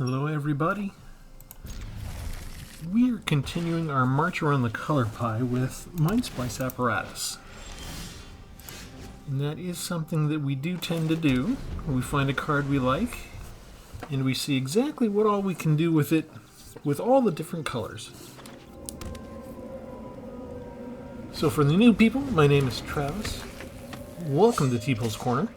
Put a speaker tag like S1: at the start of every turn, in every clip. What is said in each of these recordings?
S1: Hello everybody. We are continuing our march around the color pie with Mindsplice Apparatus. And that is something that we do tend to do. We find a card we like, and we see exactly what all we can do with it, with all the different colors. So for the new people, my name is Travis. Welcome to Tpull's Corner.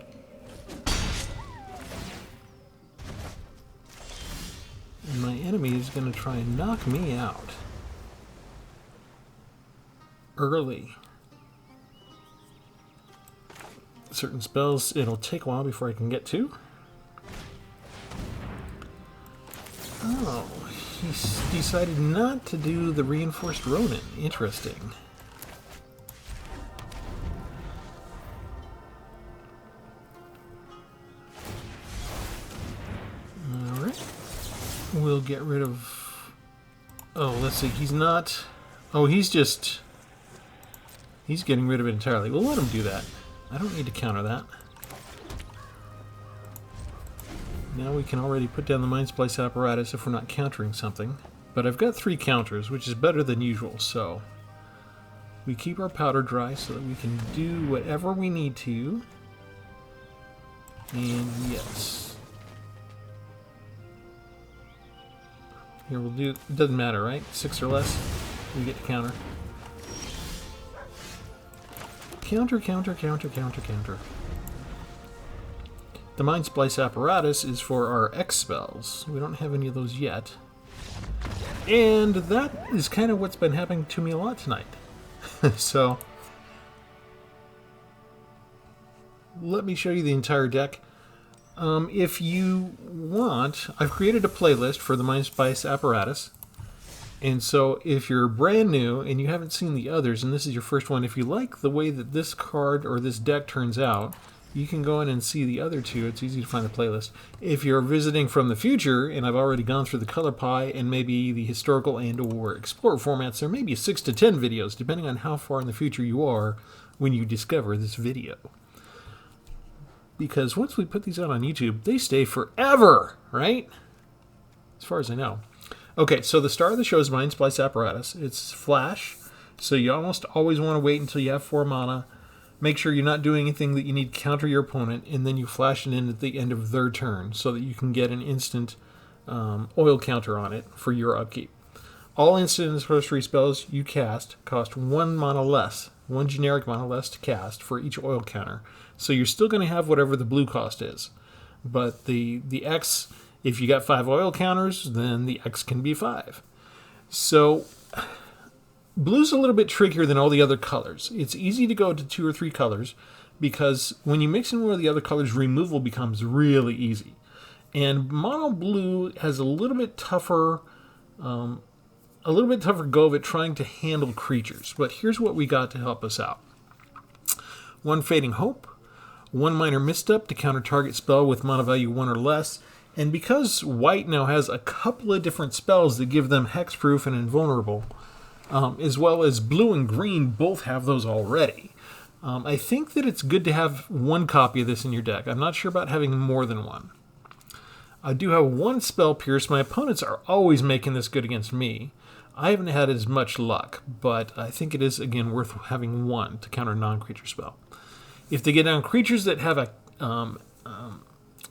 S1: And my enemy is going to try and knock me out early. Certain spells it'll take a while before I can get to. Oh, he's decided not to do the reinforced Ronin. Interesting. We'll get rid of... Oh, let's see. He's not... Oh, he's getting rid of it entirely. We'll let him do that. I don't need to counter that. Now we can already put down the Mindsplice Apparatus if we're not countering something. But I've got 3 counters, which is better than usual, so... We keep our powder dry so that we can do whatever we need to. And yes... Here we'll do, it doesn't matter, right? 6 or less, we get to counter. Counter, counter, counter, counter, counter. The Mindsplice Apparatus is for our X spells. We don't have any of those yet. And that is kind of what's been happening to me a lot tonight. So, let me show you the entire deck. If you want, I've created a playlist for the Mindsplice Apparatus, and so if you're brand new and you haven't seen the others, and this is your first one, if you like the way that this card or this deck turns out, you can go in and see the other 2. It's easy to find the playlist. If you're visiting from the future, and I've already gone through the color pie and maybe the historical and or explorer formats, there may be 6 to 10 videos, depending on how far in the future you are when you discover this video. Because once we put these out on YouTube, they stay forever, right? As far as I know. Okay, so the star of the show is Mindsplice Apparatus. It's flash, so you almost always want to wait until you have 4 mana. Make sure you're not doing anything that you need to counter your opponent, and then you flash it in at the end of their turn so that you can get an instant oil counter on it for your upkeep. All instant and sorcery spells you cast cost 1 mana less, 1 generic mana less to cast for each oil counter. So you're still going to have whatever the blue cost is. But the X, if you got 5 oil counters, then the X can be 5. So blue's a little bit trickier than all the other colors. It's easy to go to 2 or 3 colors because when you mix in one of the other colors, removal becomes really easy. And mono blue has a little bit tougher go of it trying to handle creatures. But here's what we got to help us out. 1 Fading Hope, 1 Minor Misstep to counter target spell with mana value 1 or less, and because white now has a couple of different spells that give them hexproof and invulnerable, as well as blue and green both have those already. I think that it's good to have 1 copy of this in your deck. I'm not sure about having more than 1. I do have 1 Spell Pierce. My opponents are always making this good against me. I haven't had as much luck, but I think it is, again, worth having 1 to counter a non-creature spell. If they get down creatures that have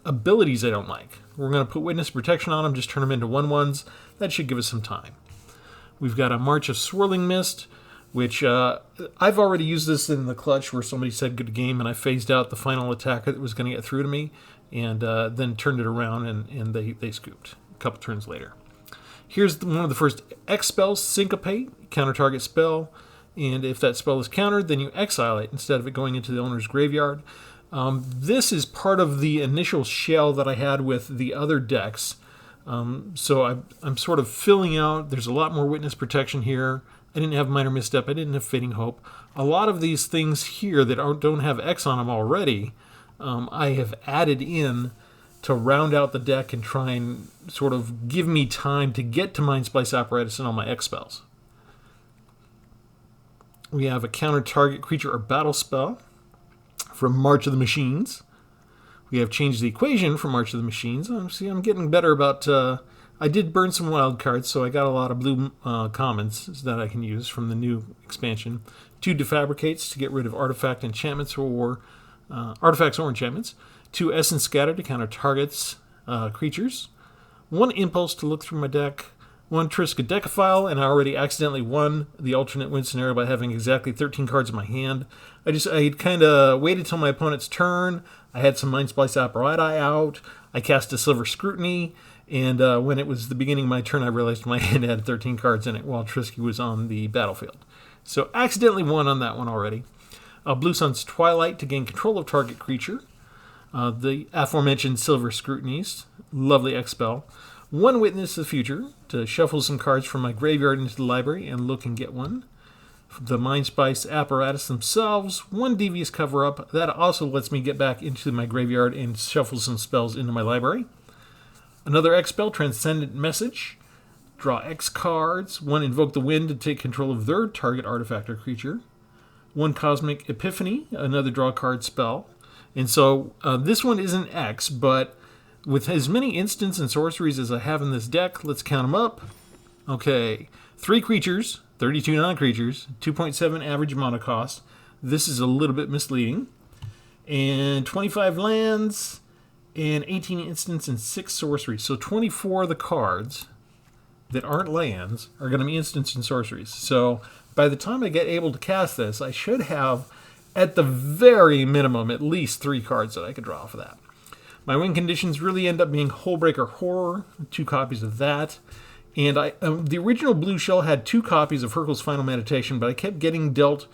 S1: abilities I don't like, we're going to put Witness Protection on them, just turn them into 1/1s. That should give us some time. We've got a March of Swirling Mist, which I've already used this in the clutch where somebody said good game, and I phased out the final attacker that was going to get through to me, and then turned it around, and they scooped a couple turns later. Here's one of the first X spells, Syncopate, counter target spell. And if that spell is countered, then you exile it instead of it going into the owner's graveyard. This is part of the initial shell that I had with the other decks. So I'm sort of filling out. There's a lot more Witness Protection here. I didn't have Minor Misstep. I didn't have Fading Hope. A lot of these things here that don't have X on them already, I have added in to round out the deck and try and sort of give me time to get to Mindsplice Apparatus and all my X spells. We have a counter target creature or battle spell from March of the Machines. We have changed the equation for March of the Machines. See, I'm getting better about... I did burn some wild cards, so I got a lot of blue commons that I can use from the new expansion. 2 Defabricates to get rid of artifact enchantments or artifacts or enchantments. 2 Essence Scatter to counter targets creatures. 1 Impulse to look through my deck. 1 Triska Decaphile, and I already accidentally won the alternate win scenario by having exactly 13 cards in my hand. I kind of waited till my opponent's turn. I had some Mindsplice Apparatus out. I cast a Silver Scrutiny, and when it was the beginning of my turn, I realized my hand had 13 cards in it while Triska was on the battlefield. So accidentally won on that one already. Blue Sun's Twilight to gain control of target creature. The aforementioned Silver Scrutinies. Lovely X spell. 1 Witness the Future to shuffle some cards from my graveyard into the library and look and get one. The Mindsplice Apparatus themselves. 1 Devious Cover-Up. That also lets me get back into my graveyard and shuffle some spells into my library. Another X spell, Transcendent Message. Draw X cards. 1 Invoke the Wind to take control of their target artifact or creature. 1 Cosmic Epiphany, another draw card spell. And so this one isn't X, but with as many instants and sorceries as I have in this deck, let's count them up. Okay, 3 creatures, 32 non-creatures, 2.7 average mana cost. This is a little bit misleading. And 25 lands, and 18 instants and 6 sorceries. So 24 of the cards that aren't lands are going to be instants and sorceries. So by the time I get able to cast this, I should have, at the very minimum, at least 3 cards that I could draw for that. My win conditions really end up being Hullbreaker Horror, 2 copies of that. And the original blue shell had 2 copies of Hurkyl's Final Meditation, but I kept getting dealt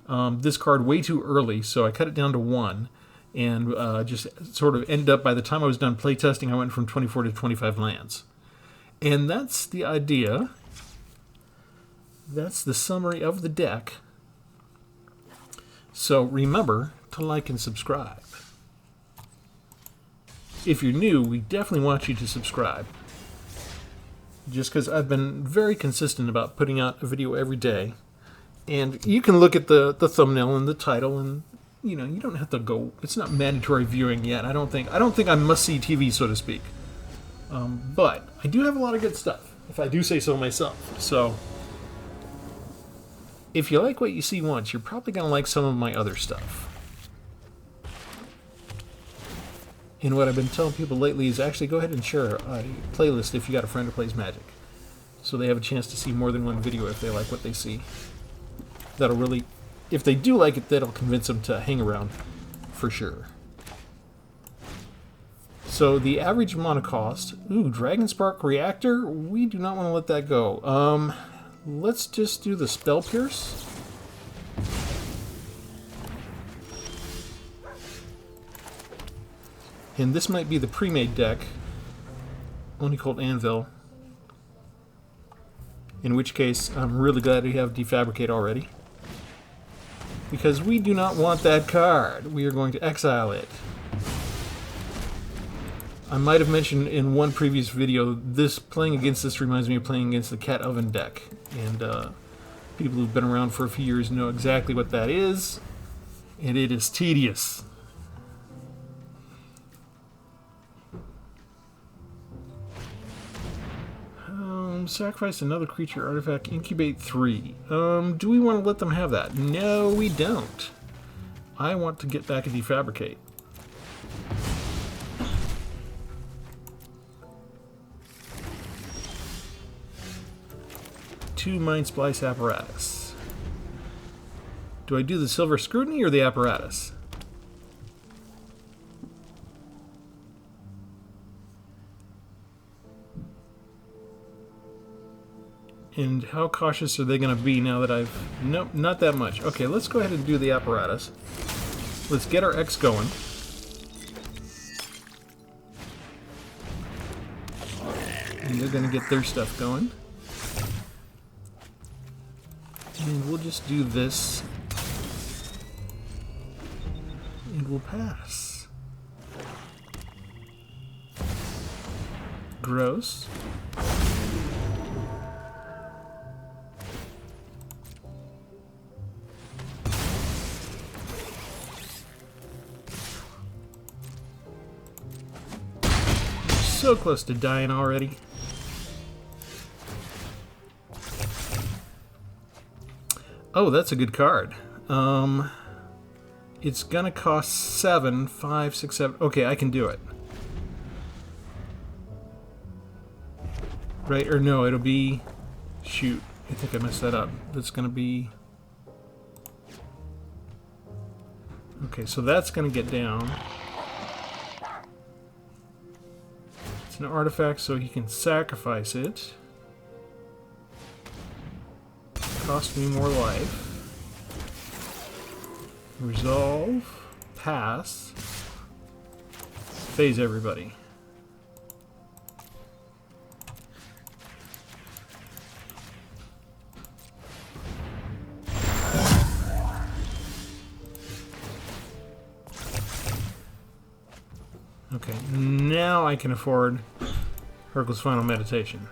S1: this card way too early, so I cut it down to 1. And just sort of ended up, by the time I was done playtesting, I went from 24 to 25 lands. And that's the idea. That's the summary of the deck. So remember to like and subscribe. If you're new, we definitely want you to subscribe. Just because I've been very consistent about putting out a video every day. And you can look at the thumbnail and the title, and you don't have to go. It's not mandatory viewing yet. I don't think I'm must-see TV, so to speak. But I do have a lot of good stuff, if I do say so myself. So if you like what you see once, you're probably going to like some of my other stuff. And what I've been telling people lately is actually go ahead and share a playlist if you got a friend who plays Magic, so they have a chance to see more than one video if they like what they see. That'll really, if they do like it, that'll convince them to hang around for sure. So the average mana cost, Dragonspark Reactor, we do not want to let that go. Let's just do the Spell Pierce. And this might be the pre-made deck, only called Anvil. In which case, I'm really glad we have Defabricate already. Because we do not want that card. We are going to exile it. I might have mentioned in one previous video, playing against this reminds me of playing against the Cat Oven deck. And people who've been around for a few years know exactly what that is. And it is tedious. Sacrifice another creature artifact, incubate 3. Do we want to let them have that? No, we don't. I want to get back a Defabricate. Two Mindsplice Apparatus. Do I do the Silver Scrutiny or the Apparatus? And how cautious are they going to be now that I've... Nope, not that much. Okay, let's go ahead and do the Apparatus. Let's get our X going. And they're going to get their stuff going. And we'll just do this. And we'll pass. Gross. so close to dying already. Oh, that's a good card. It's gonna cost 7, 5, 6, 7. Okay, I can do it. Right, or no, it'll be... Shoot, I think I messed that up. That's gonna be... Okay, so that's gonna get down. It's an artifact, so he can sacrifice it. Cost me more life. Resolve. Pass. Phase everybody. Okay, now I can afford Hurkyl's Final Meditation.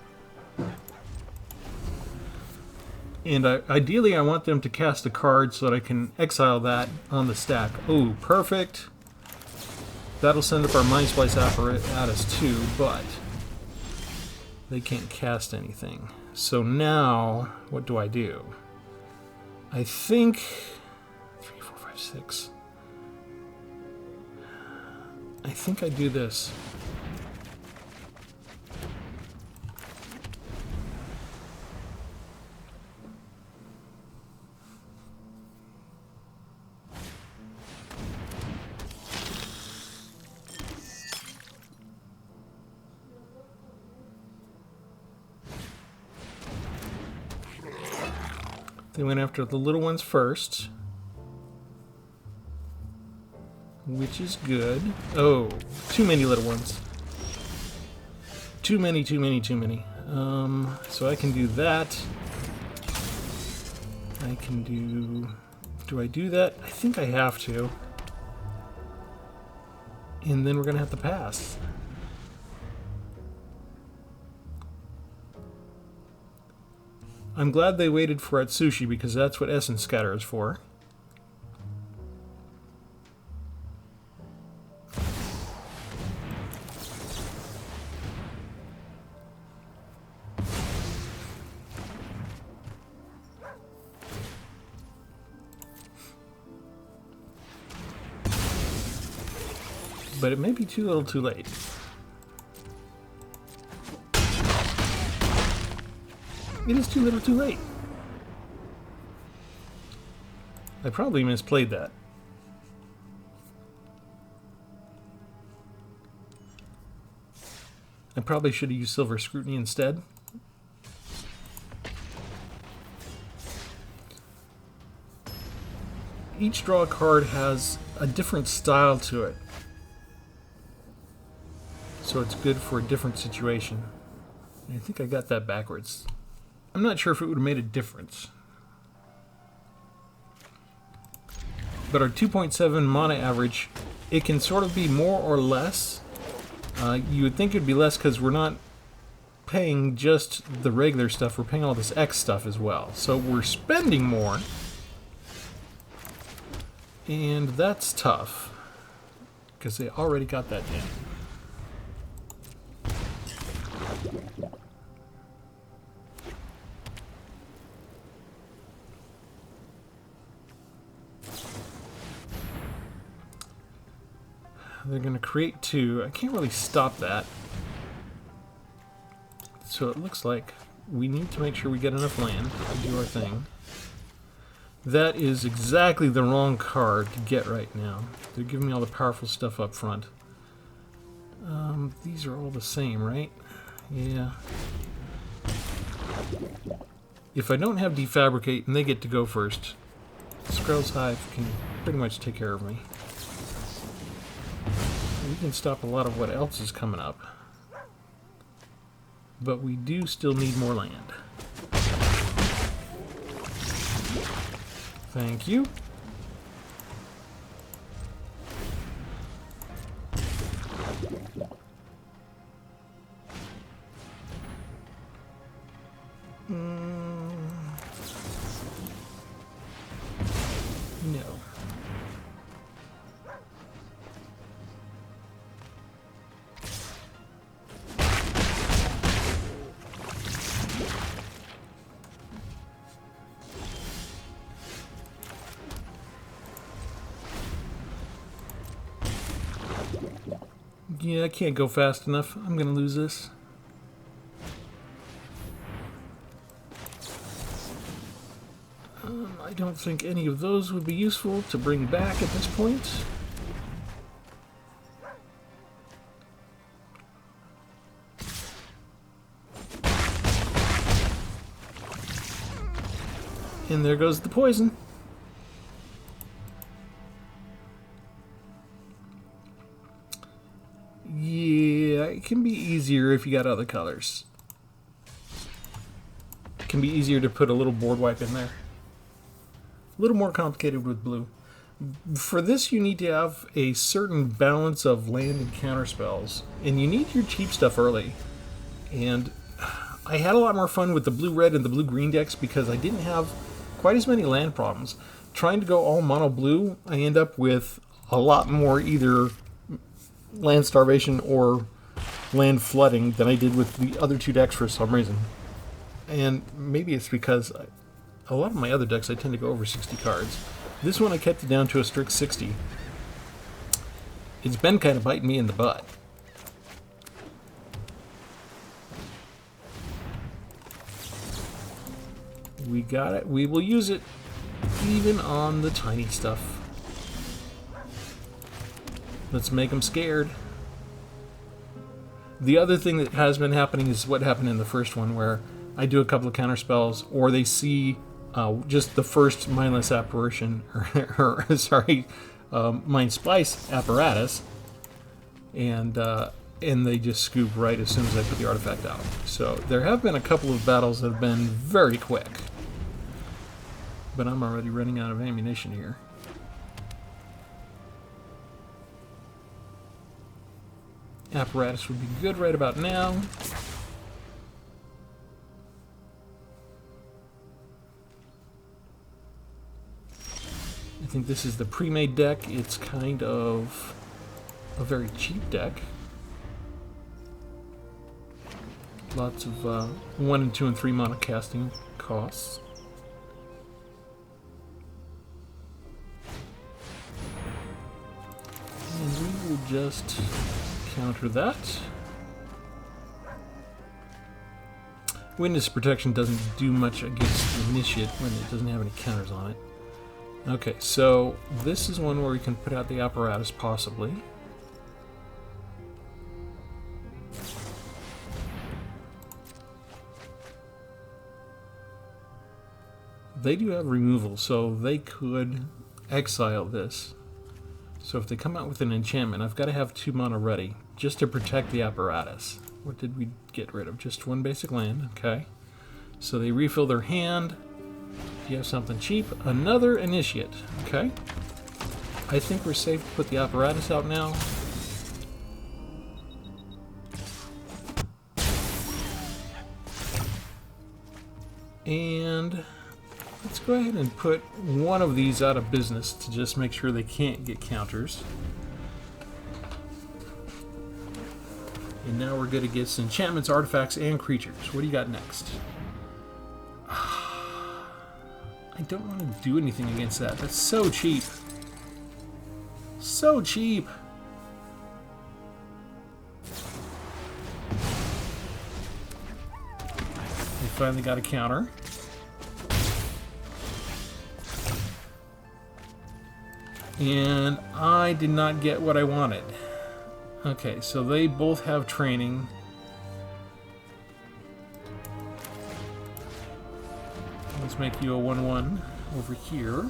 S1: And ideally I want them to cast a card so that I can exile that on the stack. Oh, perfect. That'll send up our Mindsplice Apparatus too, but they can't cast anything. So now, what do? I think 3, 4, 5, 6. I think I do this. They went after the little ones first, which is good. Oh, too many little ones. Too many. So I can do that. I can do... Do I do that? I think I have to. And then we're going to have to pass. I'm glad they waited for Atsushi because that's what Essence Scatter is for. But it may be too little too late. It is too little too late. I probably misplayed that. I probably should have used Silver Scrutiny instead. Each draw card has a different style to it. So it's good for a different situation. I think I got that backwards. I'm not sure if it would have made a difference. But our 2.7 mana average, it can sort of be more or less. You would think it would be less because we're not paying just the regular stuff, we're paying all this X stuff as well. So we're spending more. And that's tough. Because they already got that down. They're going to create 2. I can't really stop that. So it looks like we need to make sure we get enough land to do our thing. That is exactly the wrong card to get right now. They're giving me all the powerful stuff up front. These are all the same, right? Yeah. If I don't have Defabricate and they get to go first, Skrell's Hive can pretty much take care of me. We can stop a lot of what else is coming up. But we do still need more land. Thank you. No. Yeah, I can't go fast enough. I'm going to lose this. I don't think any of those would be useful to bring back at this point. And there goes the poison. Yeah, it can be easier if you got other colors. It can be easier to put a little board wipe in there. A little more complicated with blue. For this, you need to have a certain balance of land and counter spells, and you need your cheap stuff early. And I had a lot more fun with the blue-red and the blue-green decks because I didn't have quite as many land problems. Trying to go all mono blue, I end up with a lot more either land starvation or land flooding than I did with the other two decks for some reason. And maybe it's because a lot of my other decks I tend to go over 60 cards. This one I kept it down to a strict 60. It's been kind of biting me in the butt. We got it. We will use it even on the tiny stuff. Let's make them scared. The other thing that has been happening is what happened in the first one, where I do a couple of counter spells, or they see just the first mindless apparition, or sorry, Mindsplice Apparatus, and they just scoop right as soon as I put the artifact out. So there have been a couple of battles that have been very quick. But I'm already running out of ammunition here. Apparatus would be good right about now. I think this is the pre-made deck. It's kind of a very cheap deck. Lots of 1 and 2 and 3 mana casting costs. And we will just counter that. Witness protection doesn't do much against the initiate when it doesn't have any counters on it. Okay, so this is one where we can put out the apparatus, possibly. They do have removal, so they could exile this. So if they come out with an enchantment, I've got to have 2 mana ready, just to protect the apparatus. What did we get rid of? Just 1 basic land, okay. So they refill their hand. If you have something cheap, another initiate, okay. I think we're safe to put the apparatus out now. And let's go ahead and put one of these out of business to just make sure they can't get counters. And now we're good against enchantments, artifacts, and creatures. What do you got next? I don't want to do anything against that. That's so cheap. So cheap. We finally got a counter. And I did not get what I wanted. Okay, so they both have training. Let's make you a 1/1 over here.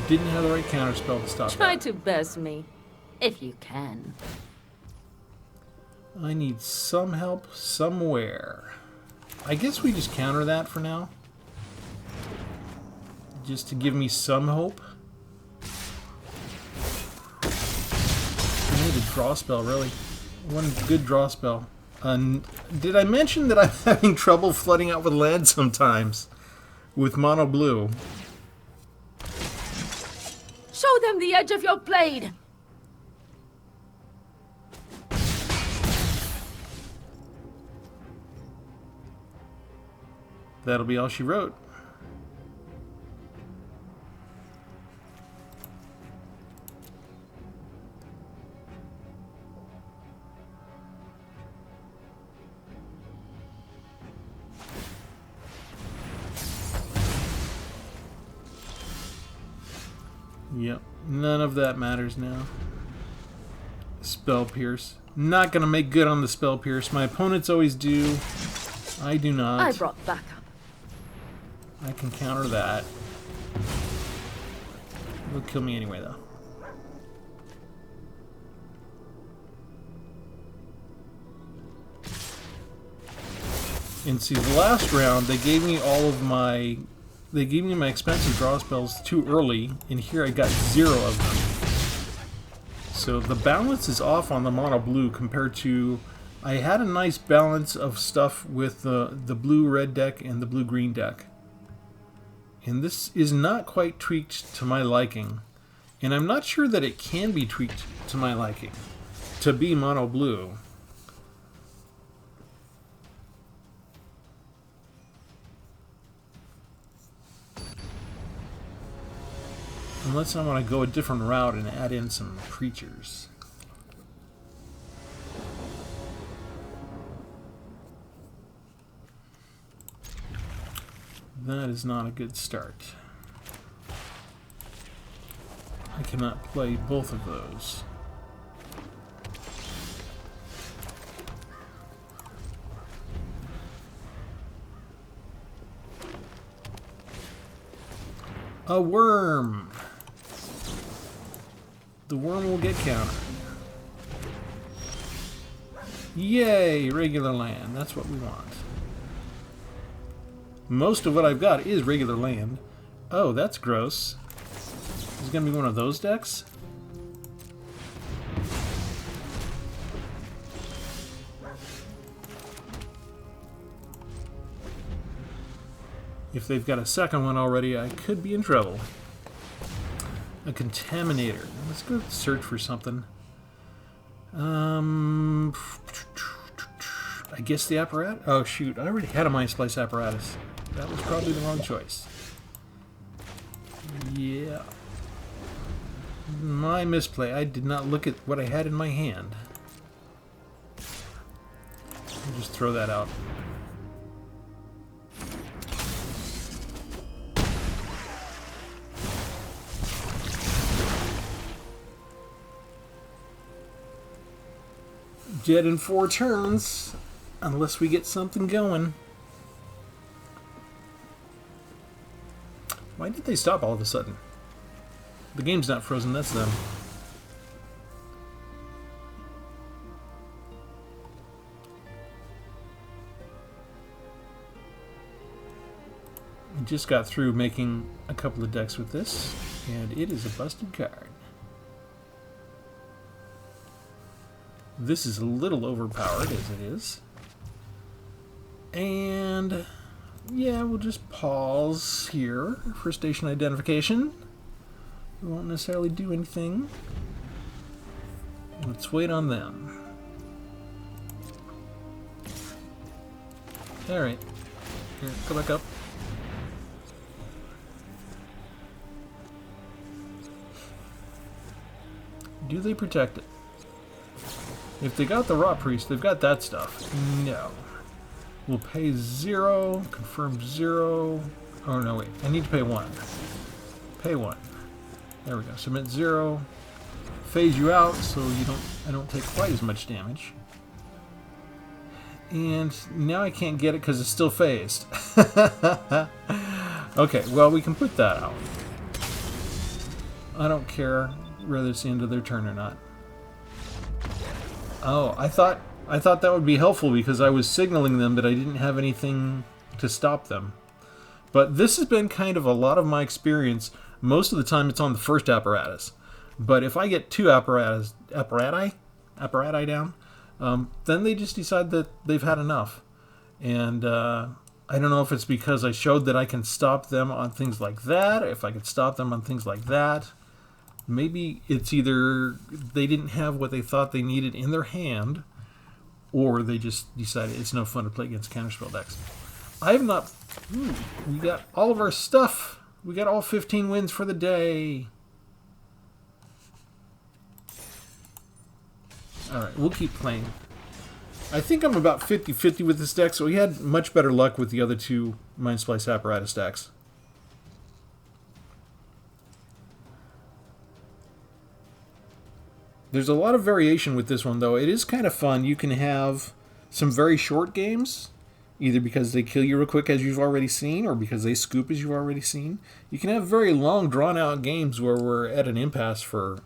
S1: Didn't have the right counter spell to stop
S2: Try
S1: that.
S2: to best me, if you can.
S1: I need some help somewhere. I guess we just counter that for now. Just to give me some hope. I need a draw spell, really. One good draw spell. Did I mention that I'm having trouble flooding out with land sometimes? With mono blue.
S2: Show them the edge of your blade!
S1: That'll be all she wrote. Yep, none of that matters now. Spell Pierce. Not gonna make good on the Spell Pierce. My opponents always do. I do not.
S2: I brought backup.
S1: I can counter that. It'll kill me anyway, though. And see, the last round, they gave me all of my... They gave me my expensive draw spells too early, and here I got 0 of them. So the balance is off on the mono blue compared to... I had a nice balance of stuff with the blue-red deck and the blue-green deck. And this is not quite tweaked to my liking. And I'm not sure that it can be tweaked to my liking to be mono blue. Unless I want to go a different route and add in some creatures. That is not a good start. I cannot play both of those. A worm! The worm will get countered. Yay! Regular land. That's what we want. Most of what I've got is regular land. Oh, that's gross. Is it going to be one of those decks? If they've got a second one already, I could be in trouble. A contaminator. Let's go search for something. I guess the apparatus? Oh shoot, I already had a Mindsplice Apparatus. That was probably the wrong choice. Yeah. My misplay. I did not look at what I had in my hand. I'll just throw that out. Dead in 4 turns, unless we get something going. Why did they stop all of a sudden? The game's not frozen, that's them. I just got through making a couple of decks with this, and it is a busted card. This is a little overpowered as it is. And yeah, we'll just pause here for station identification. We won't necessarily do anything. Let's wait on them. Alright. Here, go back up. Do they protect it? If they got the Raw Priest, they've got that stuff. No. We'll pay 0, confirm 0. Oh no, wait. I need to pay 1. Pay 1. There we go. Submit 0. Phase you out so I don't take quite as much damage. And now I can't get it because it's still phased. Okay, well we can put that out. I don't care whether it's the end of their turn or not. Oh, I thought that would be helpful because I was signaling them that I didn't have anything to stop them. But this has been kind of a lot of my experience. Most of the time it's on the first apparatus. But if I get 2 apparati down, then they just decide that they've had enough. And I don't know if it's because I showed that I can stop them on things like that, if I could stop them on things like that. Maybe it's either they didn't have what they thought they needed in their hand, or they just decided it's no fun to play against counterspell decks. I have not... we got all of our stuff. We got all 15 wins for the day. Alright, we'll keep playing. I think I'm about 50-50 with this deck, so we had much better luck with the other 2 Mindsplice Apparatus decks. There's a lot of variation with this one, though. It is kind of fun. You can have some very short games, either because they kill you real quick, as you've already seen, or because they scoop, as you've already seen. You can have very long, drawn-out games where we're at an impasse for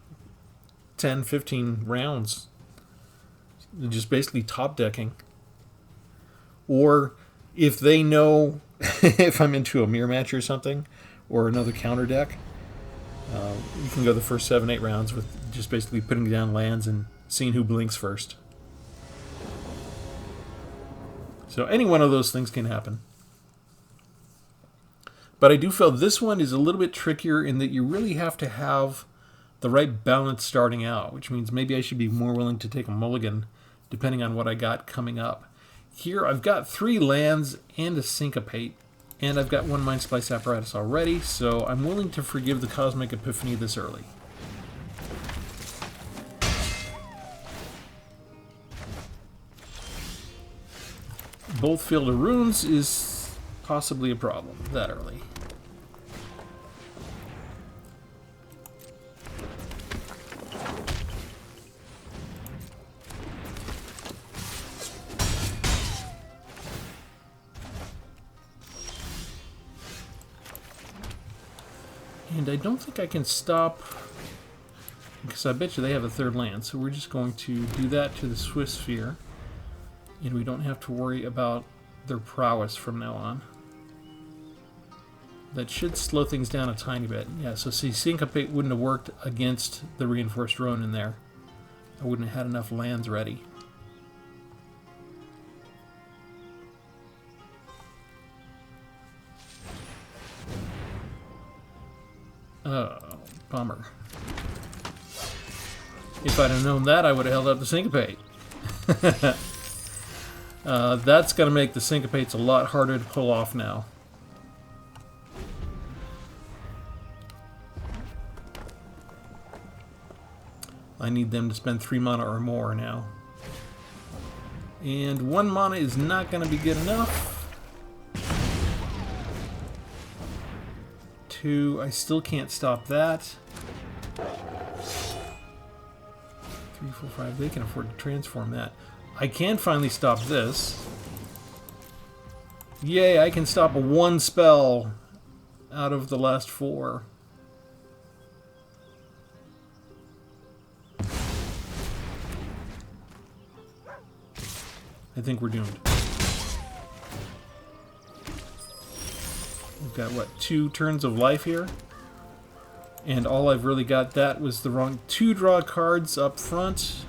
S1: 10, 15 rounds. Just basically top-decking. Or if they know if I'm into a mirror match or something, or another counter deck, you can go the first 7, 8 rounds with just basically putting down lands and seeing who blinks first. So any one of those things can happen. But I do feel this one is a little bit trickier in that you really have to have the right balance starting out, which means maybe I should be more willing to take a mulligan depending on what I got coming up. Here I've got 3 lands and a syncopate, and I've got 1 Mindsplice Apparatus already, so I'm willing to forgive the Cosmic Epiphany this early. Both Field of Runes is possibly a problem that early. And I don't think I can stop, because I bet you they have a 3rd land, so we're just going to do that to the Swift Sphere. And we don't have to worry about their prowess from now on. That should slow things down a tiny bit. Yeah, so see, Syncopate wouldn't have worked against the Reinforced Ronin there. I wouldn't have had enough lands ready. Oh, bummer. If I'd have known that, I would have held up the Syncopate. That's going to make the Syncopates a lot harder to pull off now. I need them to spend 3 mana or more now. And 1 mana is not going to be good enough. 2, I still can't stop that. 3, 4, 5, they can afford to transform that. I can finally stop this. Yay, I can stop 1 spell out of the last 4. I think we're doomed. We've got, what, 2 turns of life here? And all I've really got, that was the wrong 2 draw cards up front.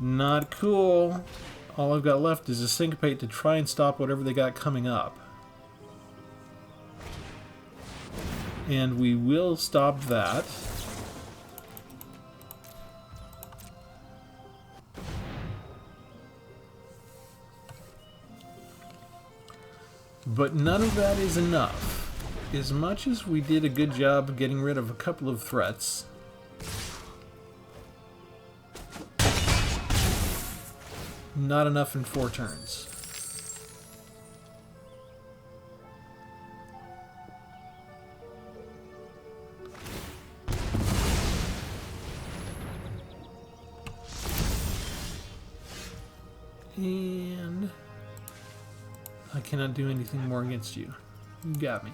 S1: Not cool. All I've got left is a Syncopate to try and stop whatever they got coming up. And we will stop that. But none of that is enough. As much as we did a good job of getting rid of a couple of threats, not enough in 4 turns. And I cannot do anything more against you. You got me.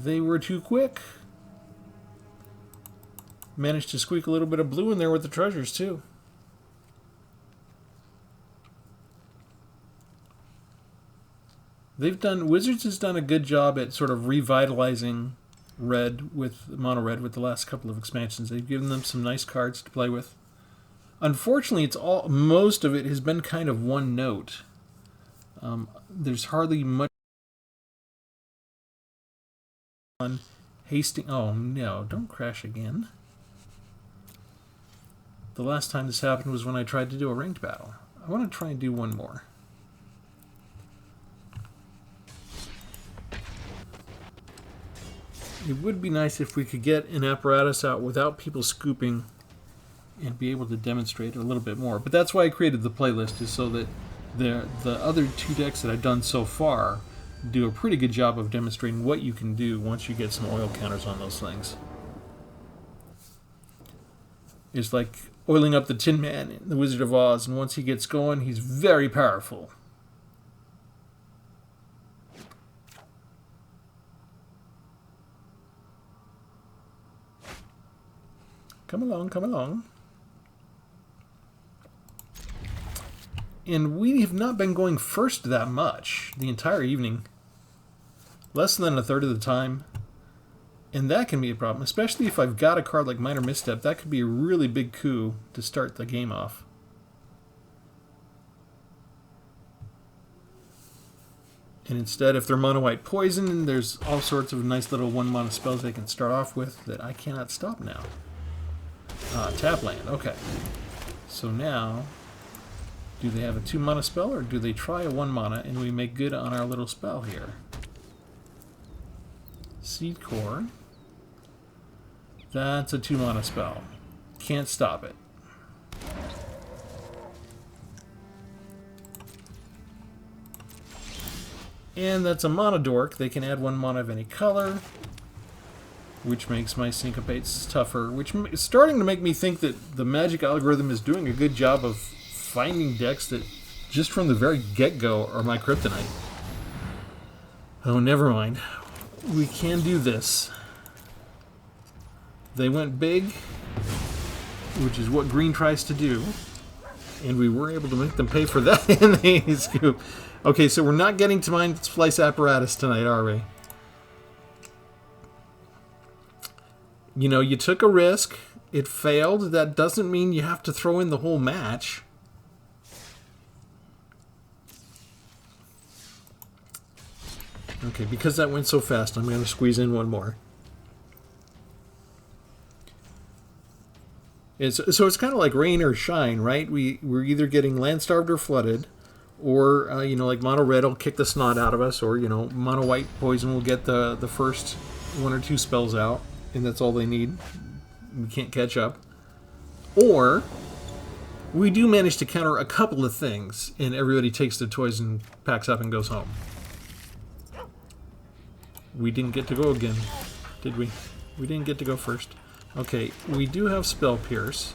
S1: They were too quick. Managed to squeak a little bit of blue in there with the treasures, too. Wizards has done a good job at sort of revitalizing mono red with the last couple of expansions. They've given them some nice cards to play with. Unfortunately, most of it has been kind of one note. There's hardly much on Hastings. Oh no, don't crash again. The last time this happened was when I tried to do a ranked battle. I want to try and do one more. It would be nice if we could get an apparatus out without people scooping and be able to demonstrate a little bit more. But that's why I created the playlist, is so that the other 2 decks that I've done so far do a pretty good job of demonstrating what you can do once you get some oil counters on those things. It's like oiling up the Tin Man in The Wizard of Oz, and once he gets going, he's very powerful. Come along, come along. And we have not been going first that much the entire evening. Less than a third of the time. And that can be a problem, especially if I've got a card like Minor Misstep. That could be a really big coup to start the game off. And instead, if they're mono white poison, there's all sorts of nice little 1-mana spells they can start off with that I cannot stop now. Tap land, okay. So now, do they have a 2-mana spell, or do they try a 1-mana and we make good on our little spell here? Seed Core. That's a 2-mana spell. Can't stop it. And that's a Mana Dork. They can add 1 mana of any color, which makes my Syncopates tougher, which is starting to make me think that the Magic algorithm is doing a good job of finding decks that, just from the very get-go, are my kryptonite. Oh, never mind. We can do this. They went big, which is what green tries to do, and we were able to make them pay for that in the scoop. Okay, so we're not getting to Mindsplice Apparatus tonight, are we? You know, you took a risk. It failed. That doesn't mean you have to throw in the whole match. Okay, because that went so fast, I'm going to squeeze in one more. So it's kind of like rain or shine, right? We're either getting land-starved or flooded, or, you know, like mono red will kick the snot out of us, or, you know, mono white poison will get the first 1 or 2 spells out, and that's all they need. We can't catch up. Or we do manage to counter a couple of things, and everybody takes their toys and packs up and goes home. We didn't get to go again, did we? We didn't get to go first. Okay, we do have Spell Pierce.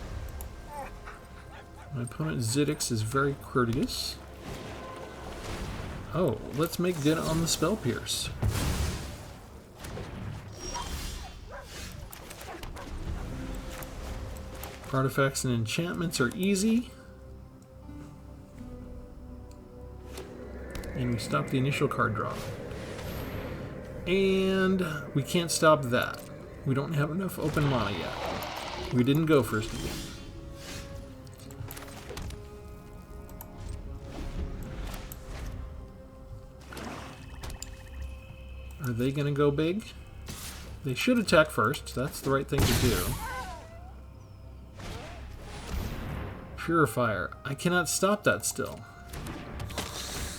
S1: My opponent Zidix is very courteous. Oh, let's make good on the Spell Pierce. Artifacts and enchantments are easy. And we stop the initial card draw. And we can't stop that. We don't have enough open mana yet. We didn't go first again. Are they going to go big? They should attack first. That's the right thing to do. Purifier. I cannot stop that still.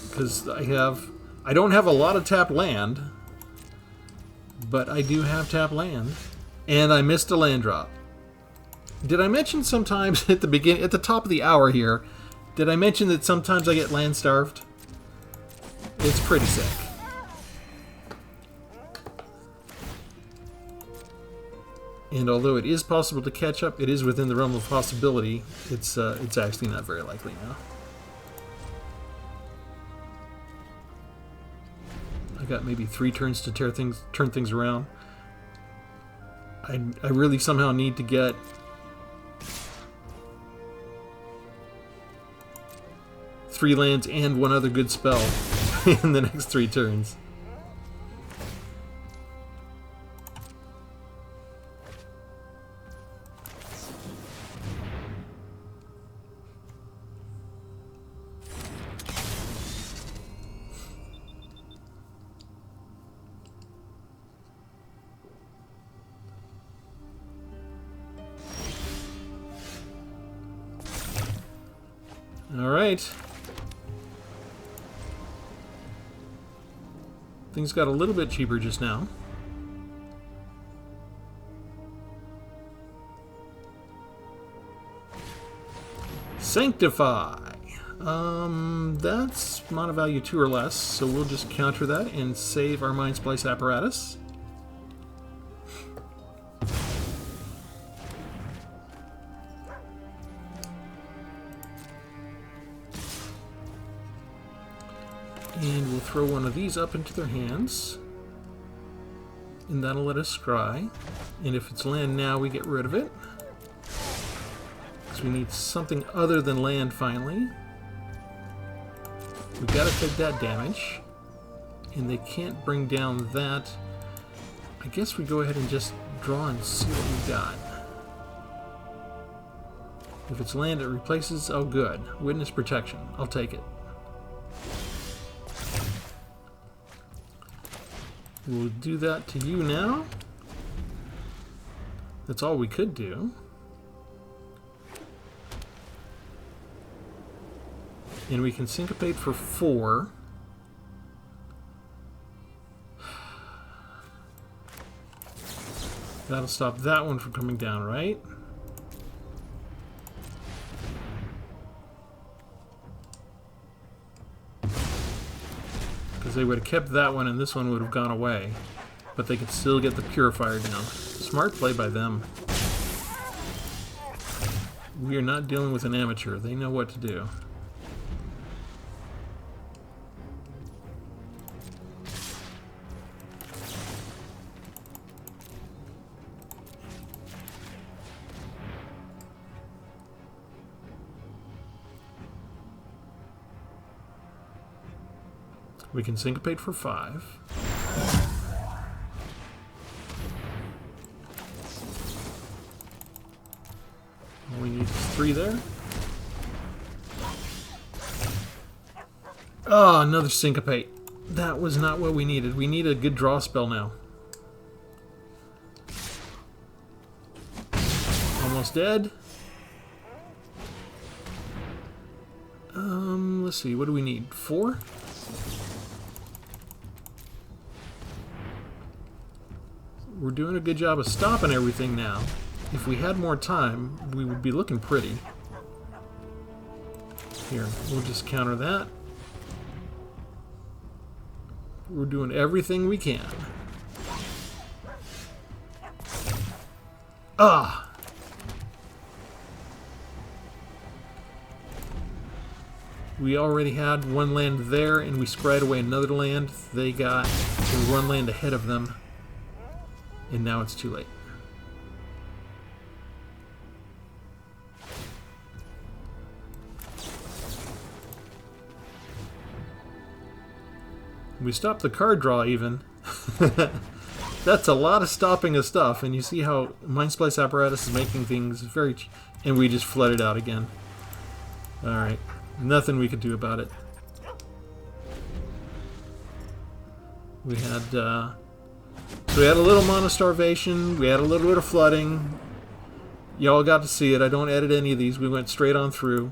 S1: Because I don't have a lot of tap land. But I do have tap land. And I missed a land drop. Did I mention sometimes at the top of the hour here, did I mention that sometimes I get land starved? It's pretty sick. And although it is possible to catch up, it is within the realm of possibility. It's actually not very likely now. I got maybe 3 turns to turn things around. I really somehow need to get three lands and 1 other good spell in the next 3 turns. All right. Things got a little bit cheaper just now. Sanctify. That's mana value 2 or less, so we'll just counter that and save our Mindsplice Apparatus. And we'll throw one of these up into their hands. And that'll let us scry. And if it's land now, we get rid of it. Because we need something other than land finally. We've got to take that damage. And they can't bring down that. I guess we go ahead and just draw and see what we got. If it's land, it replaces. Oh, good. Witness protection. I'll take it. We'll do that to you now. That's all we could do. And we can syncopate for 4. That'll stop that one from coming down, right? Because they would have kept that one and this one would have gone away. But they could still get the purifier down. Smart play by them. We are not dealing with an amateur. They know what to do. We can syncopate for 5. All we need is 3 there. Oh, another syncopate. That was not what we needed. We need a good draw spell now. Almost dead. Let's see. What do we need? 4? We're doing a good job of stopping everything now. If we had more time, we would be looking pretty. Here, we'll just counter that. We're doing everything we can. Ah! We already had one land there, and we spread away another land. They got one land ahead of them. And now it's too late. We stopped the card draw even. That's a lot of stopping of stuff, and you see how Mindsplice Apparatus is making things very... And we just flooded out again. Alright. Nothing we could do about it. We had... So we had a little mana starvation, we had a little bit of flooding. Y'all got to see it. I don't edit any of these. We went straight on through.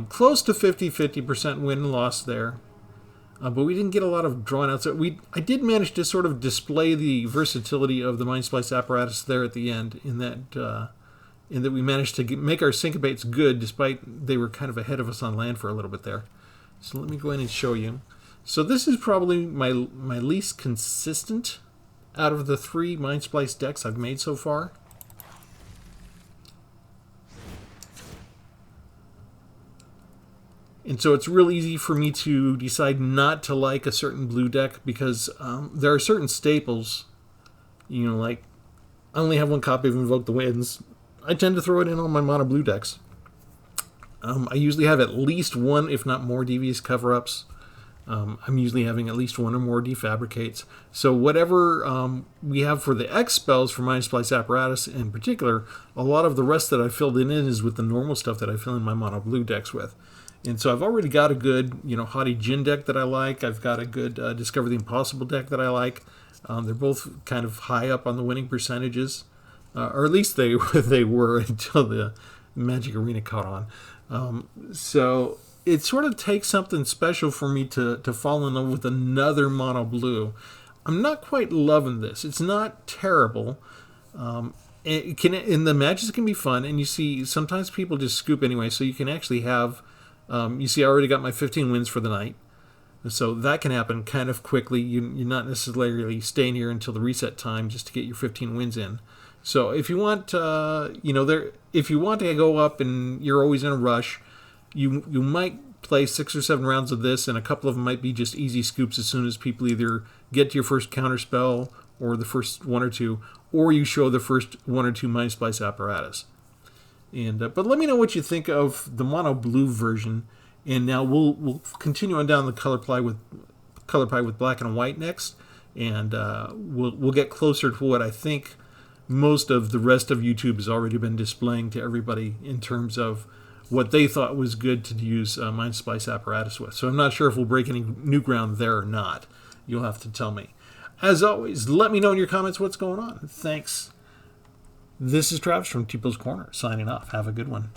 S1: Close to 50% win and loss there. But we didn't get a lot of drawn out. So I did manage to sort of display the versatility of the Mindsplice Apparatus there at the end, in that we managed to make our syncopates good despite they were kind of ahead of us on land for a little bit there. So let me go in and show you. So this is probably my least consistent out of the 3 Mindsplice decks I've made so far. And so it's real easy for me to decide not to like a certain blue deck because there are certain staples, you know, like I only have 1 copy of Invoke the Winds. I tend to throw it in on my mono blue decks. I usually have at least 1, if not more, Devious Cover-Ups. I'm usually having at least 1 or more Defabricates. So whatever we have for the X spells for Mindsplice Apparatus in particular, a lot of the rest that I filled in is with the normal stuff that I fill in my mono blue decks with. And so I've already got a good, you know, Haughty Djinn deck that I like. I've got a good Discover the Impossible deck that I like. They're both kind of high up on the winning percentages. Or at least they were until the Magic Arena caught on. So it sort of takes something special for me to fall in love with another mono blue. I'm not quite loving this. It's not terrible. And the matches can be fun, and you see sometimes people just scoop anyway, so you can actually have You see, I already got my 15 wins for the night. So that can happen kind of quickly. You're not necessarily staying here until the reset time just to get your 15 wins in. So if you want, if you want to go up and you're always in a rush, you might play 6 or 7 rounds of this, and a couple of them might be just easy scoops as soon as people either get to your first counter spell or the first 1 or 2, or you show the first 1 or 2 Mindsplice Apparatus. And but let me know what you think of the mono blue version. And now we'll continue on down the color pie with black and white next, and we'll get closer to what I think most of the rest of YouTube has already been displaying to everybody in terms of what they thought was good to use Mindsplice Apparatus with. So I'm not sure if we'll break any new ground there or not. You'll have to tell me. As always, let me know in your comments what's going on. Thanks. This is Travis from Tpull's Corner, signing off. Have a good one.